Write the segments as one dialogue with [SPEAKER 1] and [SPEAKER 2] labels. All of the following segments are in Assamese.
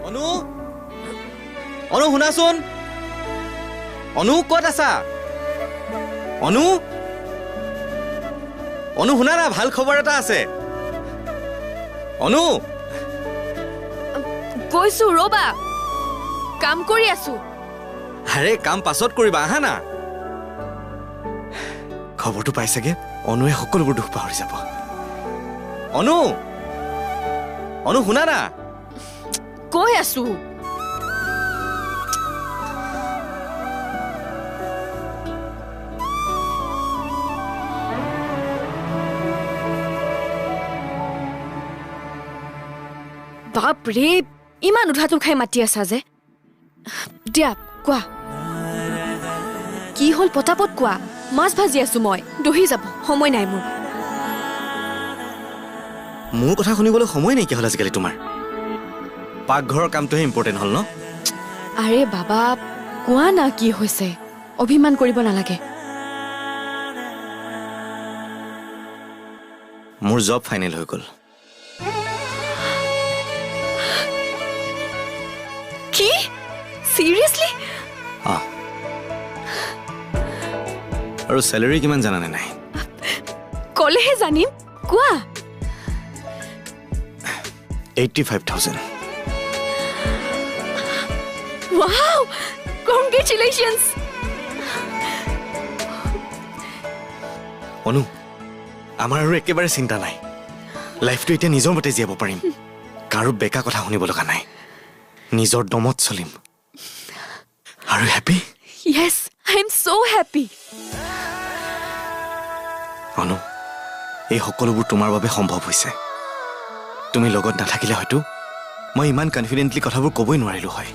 [SPEAKER 1] অনু অনু শুনাচোন অনু ক'ত আছা অনু অনু শুনা না ভাল খবৰ এটা আছে অনু
[SPEAKER 2] গৈছো ৰবা কাম কৰি আছো
[SPEAKER 1] আৰে কাম পাছত কৰিবা আহা না খবৰটো পাইছাগে অনুৱে সকলোবোৰ দুখ পাহৰি যাব অনু অনু শুনা না
[SPEAKER 2] কৈ আছো বাপৰে ইমান উধাটো খাই মাতি আছা যে দিয়া কোৱা কি হ'ল পটাপট কোৱা মাছ ভাজি আছো মই দহি যাব সময় নাই
[SPEAKER 1] মোৰ কথা শুনিবলৈ সময় নাইকিয়া হ'ল আজিকালি তোমাৰ পাকঘৰৰ কামটোহে ইম্পৰ্টেণ্ট হ'ল ন
[SPEAKER 2] আৰে বাবা কোৱা না কি হৈছে অভিমান কৰিব নালাগে
[SPEAKER 1] মোৰ জব ফাইনেল হৈ গ'ল
[SPEAKER 2] কি সিৰিয়াসলি
[SPEAKER 1] আৰু স্যালাৰি কিমান জানানে নাই
[SPEAKER 2] কলেহে জানিম কোৱা
[SPEAKER 1] 85,000
[SPEAKER 2] Wow! Congratulations!
[SPEAKER 1] অনু আমাৰ আৰু একেবাৰে চিন্তা নাই লাইফটো এতিয়া নিজৰ মতে জীয়াব পাৰিম কাৰো বেকা কথা শুনিব লগা নাই নিজৰ দমত চলিম আৰু happy
[SPEAKER 2] Yes, I am so happy.
[SPEAKER 1] অনু এই সকলোবোৰ তোমাৰ বাবে সম্ভৱ হৈছে তুমি লগত নাথাকিলে হয়তো মই ইমান কনফিডেন্টলি কথাবোৰ ক'বই নোৱাৰিলো হয়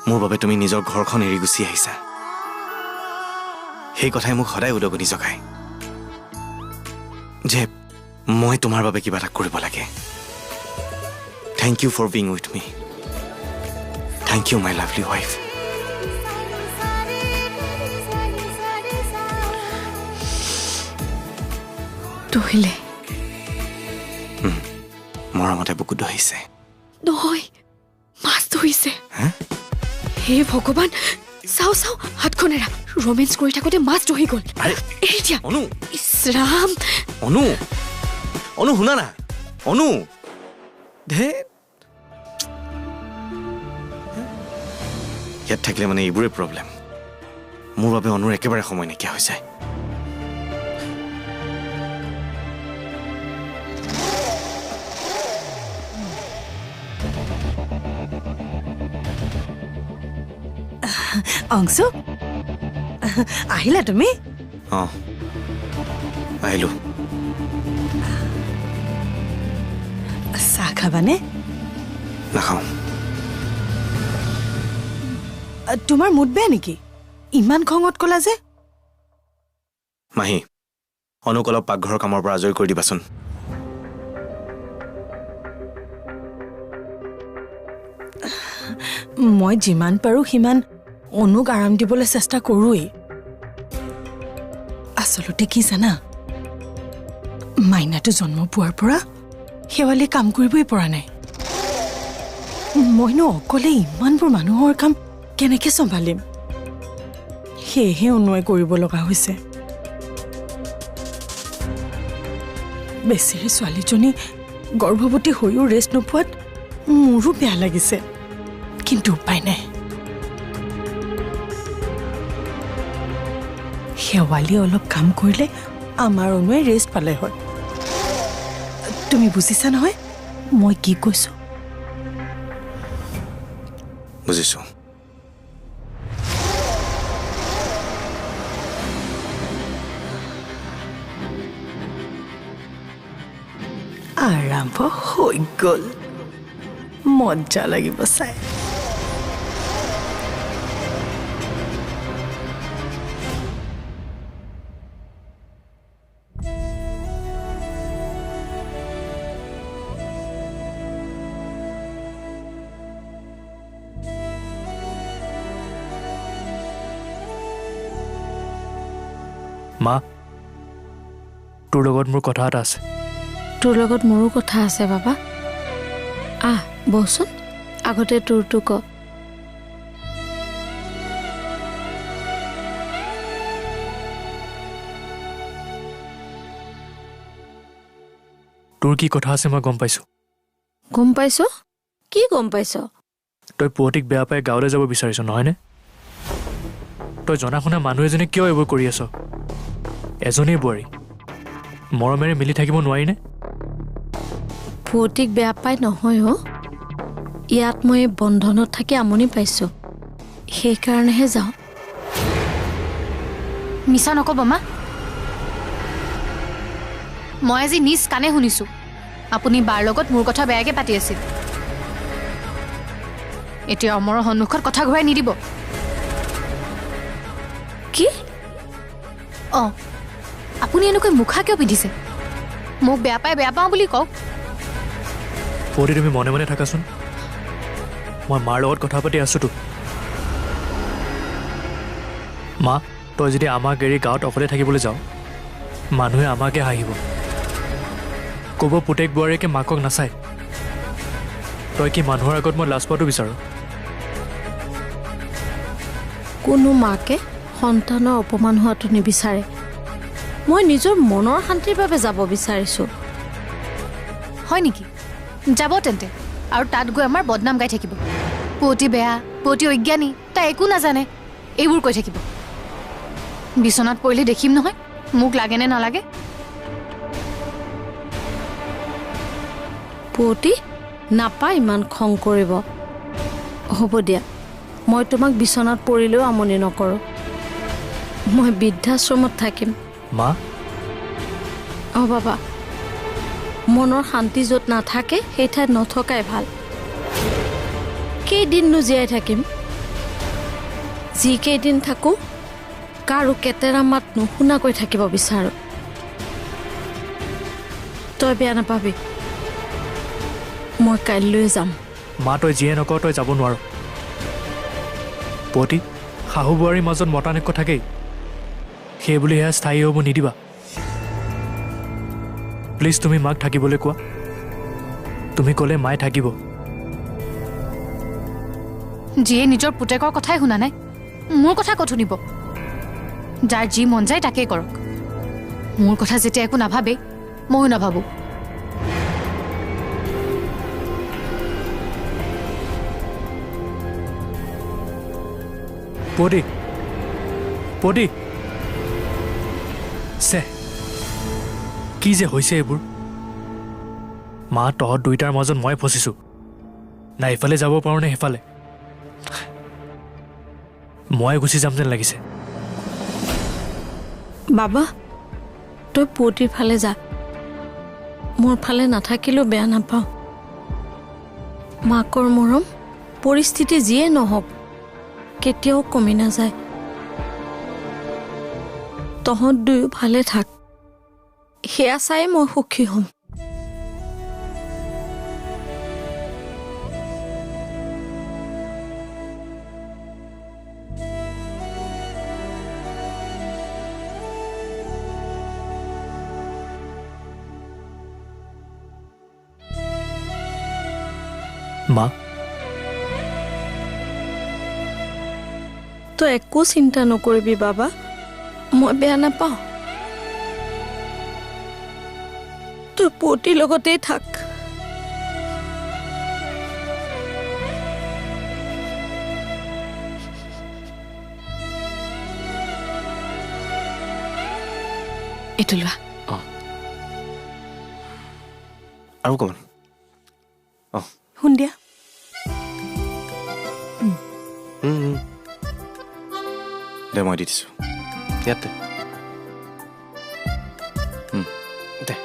[SPEAKER 1] মোৰ বাবে তুমি নিজৰ ঘৰখন এৰি গুচি আহিছা সেই কথাই মোক সদায় উদগনি জগায় যে মই তোমাৰ বাবে কিবা এটা কৰিব লাগে thank you for being with me thank you my lovely wife
[SPEAKER 2] দহিলে
[SPEAKER 1] মৰমতে বুকু দহিছে
[SPEAKER 2] নহয় মাছ ধৰিছে হে ভগৱান চাও চাও হাতখন এৰা ৰোমেন্স কৰি থাকোতে মাছ ধৰি গ'ল এতিয়া
[SPEAKER 1] অনু
[SPEAKER 2] ইছৰাম
[SPEAKER 1] অনু অনু শুনা না অনু ধে ইয়াত থাকিলে মানে এইবোৰে প্ৰব্লেম মোৰ বাবে অনুৰ একেবাৰে সময় নাইকিয়া হৈ যায়
[SPEAKER 3] অংশু আহিলা তুমি
[SPEAKER 1] আহিলো
[SPEAKER 3] চাহ খাবানে
[SPEAKER 1] নাখাওঁ
[SPEAKER 3] তোমাৰ মুড বেয়া নেকি ইমান খঙত কলা যে
[SPEAKER 1] মাহী অনুক অলপ পাকঘৰৰ কামৰ পৰা আজৰি কৰি দিবাচোন
[SPEAKER 3] মই যিমান পাৰো সিমান অনুক আৰাম দিবলৈ চেষ্টা কৰোই আচলতে কি জানা মাইনাটো জন্ম পোৱাৰ পৰা শেৱালি কাম কৰিবই পৰা নাই মইনো অকলে ইমানবোৰ মানুহৰ কাম কেনেকে চম্ভালিম সেয়েহে অনুৱে কৰিব লগা হৈছে বেছিৰে ছোৱালীজনী গৰ্ভৱতী হৈও ৰেষ্ট নোপোৱাত মোৰো বেয়া লাগিছে কিন্তু উপায় নাই শেৱালি অলপ কাম কৰিলে আমাৰ অনুৱে ৰেষ্ট পালে হয় তুমি বুজিছা নহয় মই কি কৈছো
[SPEAKER 1] বুজিছো
[SPEAKER 3] আৰম্ভ হৈ গ'ল মজা লাগিব চাই
[SPEAKER 4] মা তোৰ লগত মোৰ কথা এটা আছে
[SPEAKER 2] তোৰ লগত মোৰো কথা আছে বাবা আহ বহচোন আগতে তোৰটো ক
[SPEAKER 4] তোৰ কি কথা আছে মই গম পাইছোঁ
[SPEAKER 2] গম পাইছ কি গম পাইছ
[SPEAKER 4] তই পুৱতিক বেয়া পাই গাঁৱলৈ যাব বিচাৰিছ নহয়নে তই জনা শুনা মানুহ এজনে কিয় এইবোৰ কৰি আছ এজনেই বোৱাৰী মৰমেৰে মিলি থাকিব নোৱাৰিনে
[SPEAKER 2] পুৱতিক বেয়া পাই নহয় অ ইয়াত মই বন্ধনত থাকি আমনি পাইছোঁ সেইকাৰণেহে যাওঁ
[SPEAKER 5] মিছা নকব মা মই আজি নিজ কাণে শুনিছোঁ আপুনি বাৰ লগত মোৰ কথা বেয়াকৈ পাতি আছিল এতিয়া অমৰৰ সন্মুখত কথা ঘূৰাই নিদিব
[SPEAKER 2] কি
[SPEAKER 5] অঁ আপুনি এনেকৈ মুখা কিয় পিন্ধিছে মোক বেয়া পাওঁ বুলি কওক
[SPEAKER 4] পুৱতি তুমি মনে মনে থাকাচোন মই মাৰ লগত কথা পাতি আছোঁতো মা তই যদি আমাক এৰি গাঁৱত অকলে থাকিবলৈ যাওঁ মানুহে আমাকে হাঁহিব ক'ব পুতেক বোৱাৰীকে মাকক নাচায় তই কি মানুহৰ আগত মই লাজ পোৱাটো বিচাৰোঁ
[SPEAKER 2] কোনো মাকে সন্তানৰ অপমান হোৱাটো নিবিচাৰে মই নিজৰ মনৰ শান্তিৰ বাবে যাব বিচাৰিছোঁ
[SPEAKER 5] হয় নেকি যাব তেন্তে আৰু তাত গৈ আমাৰ বদনাম গাই থাকিব পুৱতি বেয়া পুৱতি অজ্ঞানী তাই একো নাজানে এইবোৰ কৈ থাকিব বিচনাত পৰিলে দেখিম নহয় মোক লাগেনে নালাগে
[SPEAKER 2] পুৱতি নাপায় ইমান খং কৰিব হ'ব দিয়া মই তোমাক বিচনাত পৰিলেও আমনি নকৰোঁ মই বৃদ্ধাশ্ৰমত থাকিম
[SPEAKER 4] মা
[SPEAKER 2] অঁ বাবা মনৰ শান্তি য'ত নাথাকে সেই ঠাইত নথকাই ভাল কেইদিননো জীয়াই থাকিম যিকেইদিন থাকোঁ কাৰো কেতেৰা মাত নুশুনাকৈ থাকিব বিচাৰোঁ তই বেয়া নাপাবি মই কাইলৈ যাম
[SPEAKER 4] মা তই যিয়ে নকওঁ তই যাব নোৱাৰ পুৱতি শাহু বোৱাৰীৰ মাজত মতানৈক্য থাকেই সেইবুলি সেয়া স্থায়ী হ'ব নিদিবা প্লিজ তুমি মাক থাকিবলৈ কোৱা তুমি ক'লে মায়ে থাকিব
[SPEAKER 5] যিয়ে নিজৰ পুতেকৰ কথাই শুনা নাই মোৰ কথা ক'ত শুনিব যাৰ যি মন যায় তাকেই কৰক মোৰ কথা যেতিয়া একো নাভাবে ময়ো নাভাবোঁ
[SPEAKER 4] পুৱতি পুৱতি চে কি যে হৈছে এইবোৰ মা তহঁত দুইটাৰ মাজত মই ফচিছোঁ না ইফালে যাব পাৰোঁ নে সেইফালে মই গুচি যাম যেন লাগিছে
[SPEAKER 2] বাবা তই পুৱতিৰ ফালে যা মোৰ ফালে নাথাকিলেও বেয়া নাপাওঁ মাকৰ মৰম পৰিস্থিতি যিয়ে নহওক কেতিয়াও কমি নাযায় তহঁত দুয়ো ভালে থাক সেয়া চাই মই সুখী হ'ম
[SPEAKER 4] মা
[SPEAKER 2] তই একো চিন্তা নকৰিবি বাবা মই বেয়া নাপাওঁ তই পুৱতিৰ লগতেই থাক এইটো লোৱা
[SPEAKER 1] আৰু অকণমান
[SPEAKER 3] শুন দিয়া
[SPEAKER 1] দে মই দি দিছোঁ ইয়াতে দে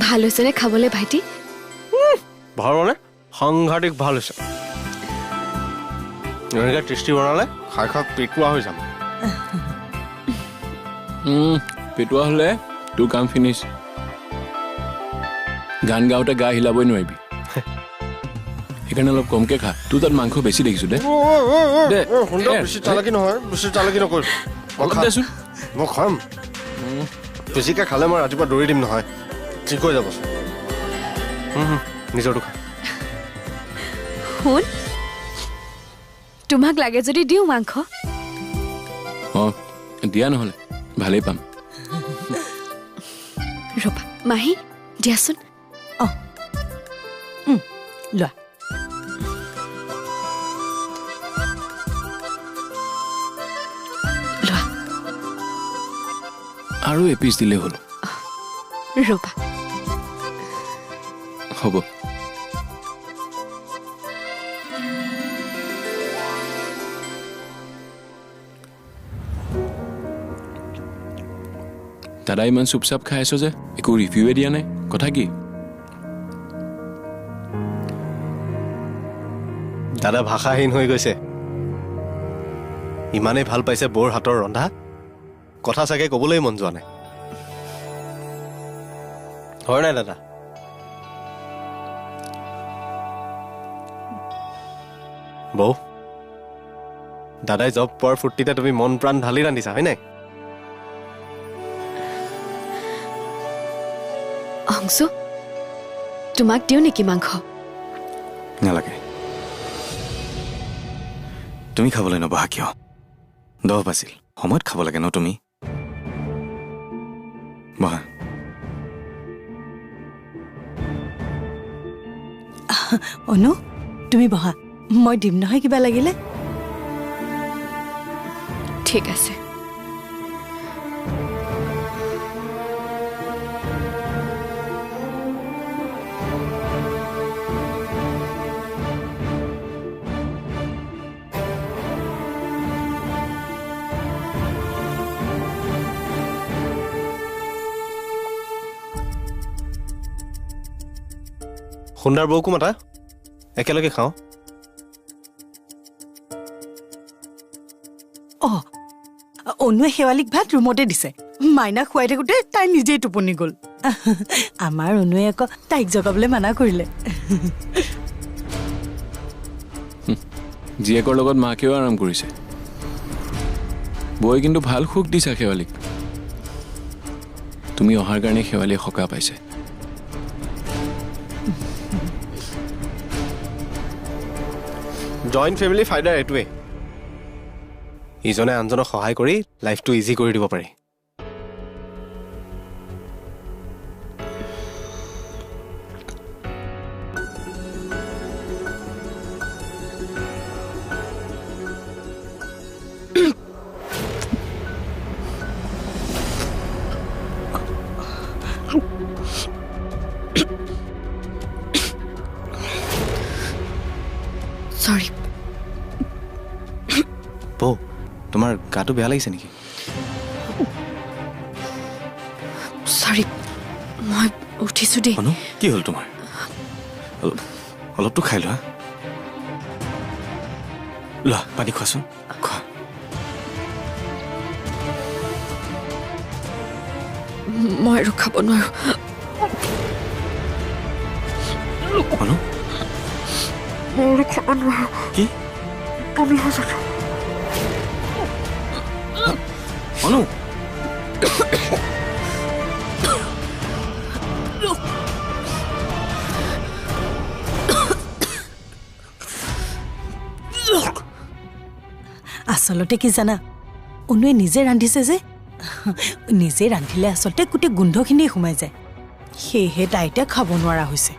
[SPEAKER 2] ভাল হৈছেনে খাবলৈ ভাইটি
[SPEAKER 6] ভাল মানে সাংঘাতিক ভাল হৈছে এনেকৈ টেষ্টি বনালে খাই খাই পেটুৱা হৈ যাম
[SPEAKER 7] পেটুৱা হ'লে তোৰ কাম ফিনিছ গান গাওঁতে গা হিলাবই নোৱাৰিবি সেইকাৰণে অলপ কমকে খা তোৰ তাত মাংস বেছি দেখিছোঁ দে
[SPEAKER 6] বেছি চালাকি নহয় বেছি চালাকি নকৰিবি
[SPEAKER 7] অলপ দেচোন
[SPEAKER 6] মই খাম বেছিকৈ খালে মই ৰাতিপুৱা দৌৰি দিম নহয় ঠিক হৈ যাবচোন নিজৰটো খা
[SPEAKER 2] শুন তোমাক লাগে যদি দিওঁ মাংস
[SPEAKER 7] অঁ দিয়া নহ'লে ভালেই পাম
[SPEAKER 2] ৰ'বা মাহী দিয়াচোন
[SPEAKER 3] লোৱা
[SPEAKER 2] লোৱা
[SPEAKER 7] আৰু এপিচ দিলেই হ'ল
[SPEAKER 2] ৰ'বা
[SPEAKER 7] হ'ব দাদা ইমান চুপচাপ খাই আছ যে একো ৰিভিউৱে দিয়া নাই কথা কি
[SPEAKER 6] দাদা ভাষাহীন হৈ গৈছে ইমানেই ভাল পাইছে বৌৰ হাতৰ ৰন্ধা কথা চাগে ক'বলৈ মন যোৱা নাই হয় নাই দাদা বৌ দাদাই জব পোৱাৰ ফূৰ্তিতে তুমি মন প্ৰাণ ঢালি ৰান্ধিছা হয় নাই
[SPEAKER 2] অংশু তোমাক দিওঁ নেকি মাংস
[SPEAKER 1] নালাগে তুমি খাবলৈ নবহা কিয় 10 বাজিল সময়ত খাব লাগে ন তুমি বহা
[SPEAKER 3] অনু তুমি বহা মই দিম নহয় কিবা লাগিলে
[SPEAKER 2] ঠিক আছে
[SPEAKER 6] সুন্দৰ বৌকো মাতা একেলগে খাওঁ
[SPEAKER 3] অঁ অনুৱে শেৱালিক ভাত ৰুমতে দিছে মাইনাক খুৱাই থাকোঁতে তাই নিজেই টোপনি গ'ল আমাৰ অনুৱে আকৌ তাইক জগাবলৈ মানা কৰিলে
[SPEAKER 7] জীয়েকৰ লগত মাকেও আৰাম কৰিছে বৌয়ে কিন্তু ভাল সুখ দিছা শেৱালিক তুমি অহাৰ কাৰণে শেৱালিয়ে সকাহ পাইছে
[SPEAKER 6] জইণ্ট ফেমিলি ফাইদাৰ এইটোৱে ইজনে আনজনক সহায় কৰি লাইফটো ইজি কৰি দিব পাৰি
[SPEAKER 2] চৰি
[SPEAKER 1] বৌ তোমাৰ গাটো বেয়া লাগিছে নেকি
[SPEAKER 2] চৰি মই উঠিছোঁ দেই
[SPEAKER 1] অনু কি হ'ল তোমাৰ অলপতো খাই লোৱা লোৱা পানী খোৱাচোন খোৱা
[SPEAKER 2] মই আৰু খাব নোৱাৰোঁ
[SPEAKER 1] অনু
[SPEAKER 2] মই আৰু খাব নোৱাৰোঁ
[SPEAKER 1] কি
[SPEAKER 2] বমি হৈ যাব
[SPEAKER 1] অনু
[SPEAKER 3] আচলতে কি জানা অনুৱে নিজে ৰান্ধিছে যে নিজে ৰান্ধিলে আচলতে গোটেই গোন্ধখিনি সোমাই যায় সেয়েহে তাই এতিয়া খাব নোৱাৰা হৈছে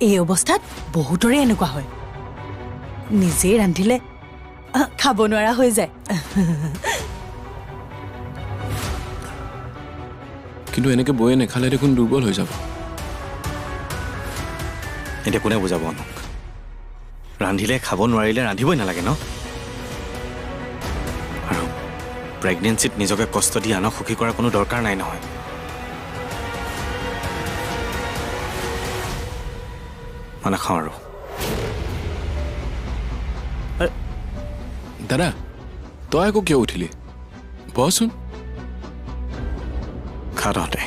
[SPEAKER 3] এই অৱস্থাত বহুতৰে এনেকুৱা হয় নিজে ৰান্ধিলে খাব নোৱাৰা হৈ যায়
[SPEAKER 7] কিন্তু এনেকে বৌয়ে নেখালে দেখোন দুৰ্বল হৈ যাব
[SPEAKER 1] এতিয়া কোনে বুজাব অনুক ৰান্ধিলে খাব নোৱাৰিলে ৰান্ধিবই নালাগে ন আৰু প্ৰেগনেঞ্চিত নিজকে কষ্ট দি আনক সুখী কৰাৰ কোনো দৰকাৰ নাই নহয় মানে খাওঁ আৰু
[SPEAKER 7] দাদা তই আকৌ কিয় উঠিলি বহচোন
[SPEAKER 1] খা তহঁতে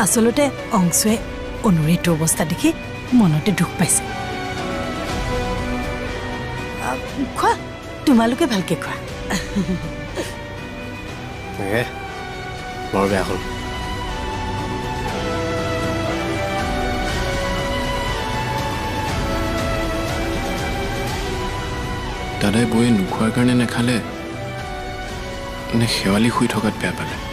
[SPEAKER 3] আচলতে অংশুৱে অনুৰ এইটো অৱস্থা দেখি মনতে দুখ পাইছে খোৱা তোমালোকে ভালকে খোৱা
[SPEAKER 6] বৰ বেয়া হ'ল
[SPEAKER 7] দাদাই বৌয়ে নোখোৱাৰ কাৰণে নেখালে নে শেৱালি শুই থকাত বেয়া পালে